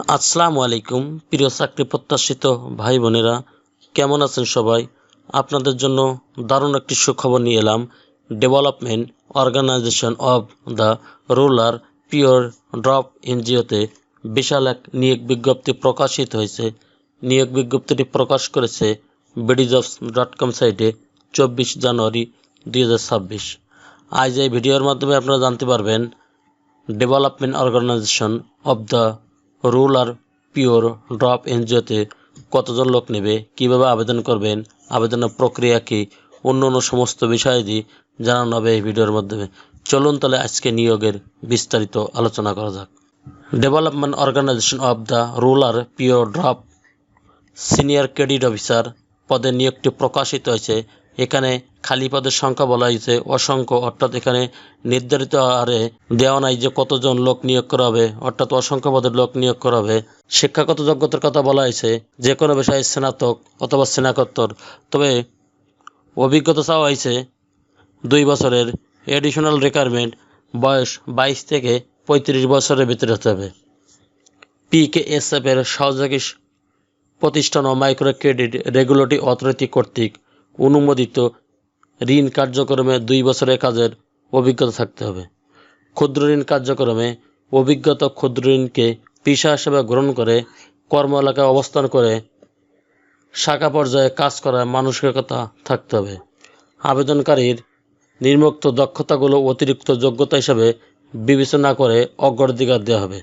আসসালামু আলাইকুম প্রিয় চাকরি প্রত্যাশিত ভাই বোনেরা, কেমন আছেন সবাই? আপনাদের জন্য দারুণ একটি সুখবর নিয়ে এলাম। Development organisation of the rural pure drop এনজিওতে বিশাল এক নিয়োগ বিজ্ঞপ্তি প্রকাশিত হয়েছে। নিয়োগ বিজ্ঞপ্তিটি প্রকাশ করেছে BDjobs.com সাইটে 24 জানুয়ারি 2026। আজ এই ভিডিওর মাধ্যমে আপনারা জানতে পারবেন development organisation of the rural pure drop এনজিওতে কতজন লোক নেবে, কিভাবে আবেদন করবেন, আবেদনের প্রক্রিয়া কী, অন্য সমস্ত বিষয়াদি জানানো হবে এই ভিডিওর মাধ্যমে। চলুন তাহলে আজকে নিয়োগের বিস্তারিত আলোচনা করা যাক। Development organisation of the rural pure DORP senior credit officer পদে নিয়োগটি প্রকাশিত হয়েছে। এখানে খালি পদের সংখ্যা বলা হয়েছে অসংখ্য, অর্থাৎ এখানে নির্ধারিত হারে দেওয়া নাই যে কতজন লোক নিয়োগ করা হবে, অর্থাৎ অসংখ্য পদের লোক নিয়োগ করা হবে। শিক্ষাগত যোগ্যতার কথা বলা হয়েছে যে কোনো বিষয়ে স্নাতক অথবা স্নাতকোত্তর, তবে অভিজ্ঞতা চাওয়া হয়েছে 2 বছরের। এডিশনাল রিকোয়ারমেন্ট বয়স 22 থেকে 35 বছরের ভিতরে হতে হবে। PKSF এর সহযোগী প্রতিষ্ঠান ও মাইক্রো ক্রেডিট রেগুলেটরি অথরিটি কর্তৃক অনুমোদিত ঋণ কার্যক্রমে 2 বছরের কাজের অভিজ্ঞতা থাকতে হবে। ক্ষুদ্র ঋণ কার্যক্রমে অভিজ্ঞতা ক্ষুদ্র ঋণকে পেশা হিসেবে গ্রহণ করে কর্ম এলাকায় অবস্থান করে শাখা পর্যায়ে কাজ করার মানসিকতা থাকতে হবে। আবেদনকারীর নিম্নোক্ত দক্ষতাগুলো অতিরিক্ত যোগ্যতা হিসাবে বিবেচনা করে অগ্রাধিকার দেওয়া হবে।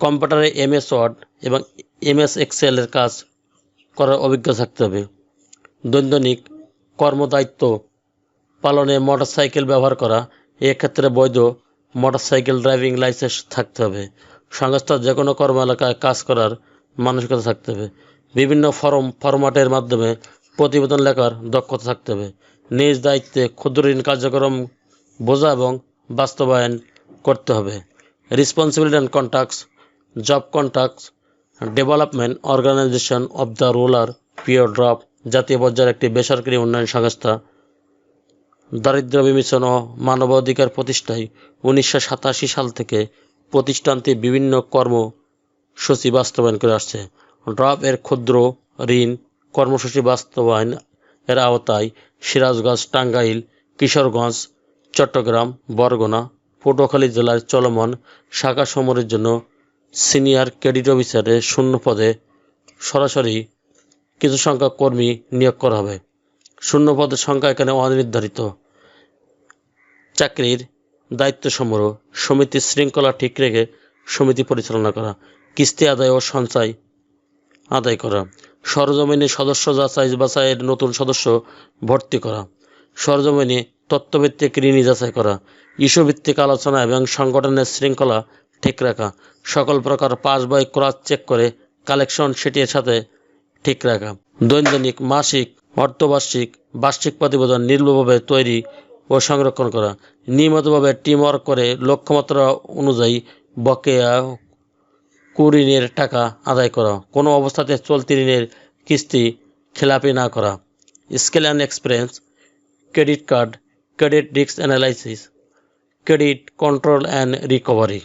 কম্পিউটারে MS ওয়ার্ড এবং MS এক্সেল এর কাজ করার অভিজ্ঞতা থাকতে হবে। দৈনন্দিন কর্মদায়িত্ব পালনে মোটরসাইকেল ব্যবহার করা, এক্ষেত্রে বৈধ মোটরসাইকেল ড্রাইভিং লাইসেন্স থাকতে হবে। সংস্থার যে কোনো কর্ম এলাকায় কাজ করার মানসিকতা থাকতে হবে। বিভিন্ন ফরম্যাটের মাধ্যমে প্রতিবেদন লেখার দক্ষতা থাকতে হবে। নিজ দায়িত্বে ক্ষুদ্র ঋণ কার্যক্রম বোঝা এবং বাস্তবায়ন করতে হবে। Responsibility and contacts job contacts development organisation of the rural pure DORP জাতীয় পর্যায়ের একটি বেসরকারি উন্নয়ন সংস্থা। দারিদ্র্য বিমোচন ও মানবাধিকার প্রতিষ্ঠায় 1987 সাল থেকে প্রতিষ্ঠানটি বিভিন্ন কর্মসূচি বাস্তবায়ন করে আসছে। ড্রপ এর ক্ষুদ্র ঋণ কর্মসূচি বাস্তবায়ন এর আওতায় সিরাজগঞ্জ, টাঙ্গাইল, কিশোরগঞ্জ, চট্টগ্রাম, বরগুনা, পটুয়াখালী জেলার চলমান শাখাসমূহের জন্য সিনিয়র ক্রেডিট অফিসারের শূন্য পদে সরাসরি কিছু সংখ্যক কর্মী নিয়োগ করা হবে। শূন্য পদের সংখ্যা এখানে অনির্ধারিত। চাকরির দায়িত্বসমূহ সমিতির শৃঙ্খলা ঠিক রেখে সমিতি পরিচালনা করা, কিস্তি আদায় ও সঞ্চয় আদায় করা, সরজমিনে সদস্য যাচাই বাছাইয়ের নতুন সদস্য ভর্তি করা, সরজমিনে তথ্যভিত্তিক ঋণী যাচাই করা, ইস্যুভিত্তিক আলোচনা এবং সংগঠনের শৃঙ্খলা ঠিক রাখা, সকল প্রকার পাস বই ক্রস চেক করে কালেকশন শিটের সাথে ঠিক রাখা, দৈনিক, মাসিক, অর্ধবার্ষিক, বার্ষিক প্রতিবেদন নির্ভুলভাবে তৈরি ও সংরক্ষণ করা, নিয়মিতভাবে টিমওয়ার্ক করে লক্ষ্যমাত্রা অনুযায়ী বকেয়া কুঋণের টাকা আদায় করা, কোনো অবস্থাতে চলতি ঋণের কিস্তি খেলাপি না করা, skill and experience, credit card, credit risk analysis, credit control and recovery,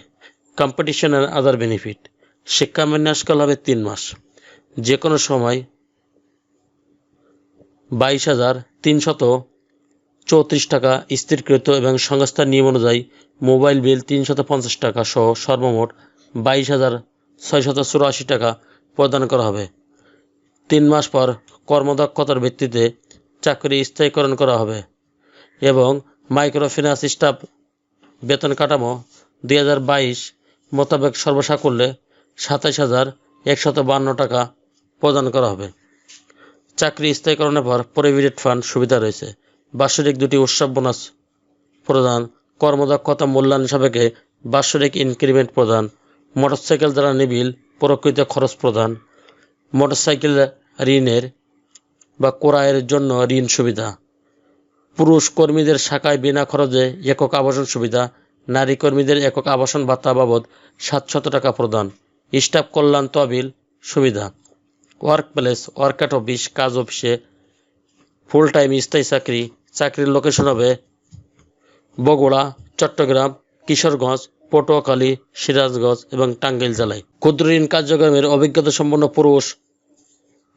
competition and other benefit. শিক্ষা বিন্যাসকাল হবে 3 মাস। যে কোনো সময় 22,334 টাকা স্থিরকৃত এবং সংস্থার নিয়ম অনুযায়ী মোবাইল বিল 350 টাকা সহ সর্বমোট 22,684 টাকা প্রদান করা হবে। 3 মাস পর কর্মদক্ষতার ভিত্তিতে চাকরি স্থায়ীকরণ করা হবে এবং মাইক্রোফিন্যান্স স্টাফ বেতন কাঠামো 2022 মোতাবেক সর্বসাকুল্যে 27,152 টাকা প্রদান করা হবে। চাকরি স্থায়ীকরণের পর প্রভিডেন্ট ফান্ড সুবিধা রয়েছে। বাৎসরিক 2টি উৎসব বোনাস প্রদান, কর্মদক্ষতা মূল্যায়ন সাপেক্ষে বাৎসরিক ইনক্রিমেন্ট প্রদান, মোটরসাইকেল দ্বারা নিবিল প্রকৃত খরচ প্রদান, মোটরসাইকেল ঋণের বা ক্রয়ের জন্য ঋণ সুবিধা, পুরুষ কর্মীদের শাখায় বিনা খরচে একক আবাসন সুবিধা, নারী কর্মীদের একক আবাসন ভাতা বাবদ 700 টাকা প্রদান, স্টাফ কল্যাণ তহবিল সুবিধা। Work place work at office, কাজ অফিসে ফুল টাইম স্থায়ী চাকরি। চাকরির লোকেশন হবে বগুড়া, চট্টগ্রাম, কিশোরগঞ্জ, পটুয়াখালী, সিরাজগঞ্জ এবং টাঙ্গাইল জেলায়। ক্ষুদ্র ঋণ কার্যক্রমের অভিজ্ঞতা সম্পন্ন পুরুষ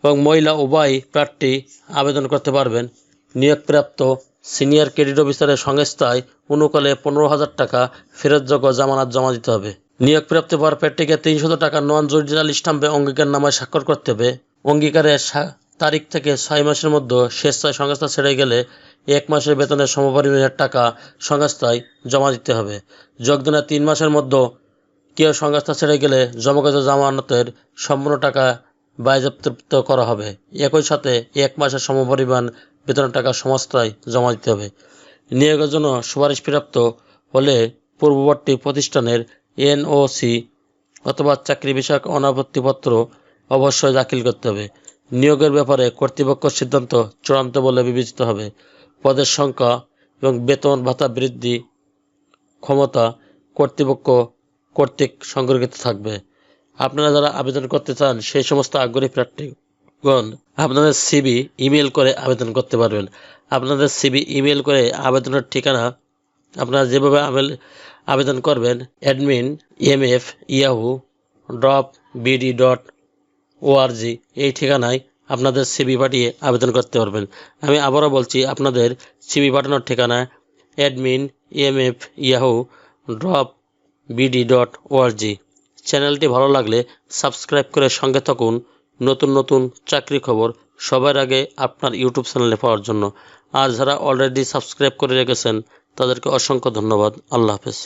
এবং মহিলা উভয় প্রার্থী আবেদন করতে পারবেন। নিয়োগপ্রাপ্ত সিনিয়র ক্রেডিট অফিসারের সংস্থায় অনুকালে 15,000 টাকা ফেরতযোগ্য জামানত জমা দিতে হবে। নিয়োগপ্রাপ্ত পর প্রার্থীকে 300 টাকা নন জুডিশিয়াল স্ট্যাম্পে অঙ্গীকারনামায় স্বাক্ষর করতে হবে। অঙ্গীকারের তারিখ থেকে 6 মাসের মধ্যে স্বেচ্ছায় সংস্থা ছেড়ে গেলে 1 মাসের বেতনের সমপরিমাণের টাকা সংস্থায় জমা দিতে হবে। যোগদানের 3 মাসের মধ্যে কেউ সংস্থা ছেড়ে গেলে জমাকৃত জামানতের সম্পূর্ণ টাকা বাজেয়াপ্ত করা হবে। একই সাথে 1 মাসের সমপরিমাণ বেতনের টাকা সংস্থায় জমা দিতে হবে। নিয়োগের জন্য সুপারিশপ্রাপ্ত হলে পূর্ববর্তী প্রতিষ্ঠানের এনওসি অথবা চাকরি বিষয়ক অনাপত্তিপত্র অবশ্যই দাখিল করতে হবে। নিয়োগের ব্যাপারে কর্তৃপক্ষের সিদ্ধান্ত চূড়ান্ত বলে বিবেচিত হবে। পদের সংখ্যা এবং বেতন ভাতা বৃদ্ধি ক্ষমতা কর্তৃপক্ষ কর্তৃক সংরক্ষিত থাকবে। আপনারা যারা আবেদন করতে চান সেই সমস্ত আগ্রহী প্রার্থীগণ আপনাদের সিভি ইমেল করে আবেদন করতে পারবেন। আপনাদের সিভি ইমেল করে আবেদনের ঠিকানা আপনারা যেভাবে আবেদন করবেন admin@yahoo.bd.org এই ঠিকানায় আপনাদের সিভি পাঠিয়ে আবেদন করতে পারবেন। আমি আবারও বলছি, আপনাদের সিভি পাঠানোর ঠিকানা admin@yahoo.bd.org। চ্যানেলটি ভালো লাগলে সাবস্ক্রাইব করে সঙ্গে থাকুন নতুন নতুন চাকরি খবর সবার আগে আপনার ইউটিউব চ্যানেলে পাওয়ার জন্য। আর যারা অলরেডি সাবস্ক্রাইব করে রেখেছেন তাদেরকে অসংখ্য ধন্যবাদ। আল্লাহ হাফেজ।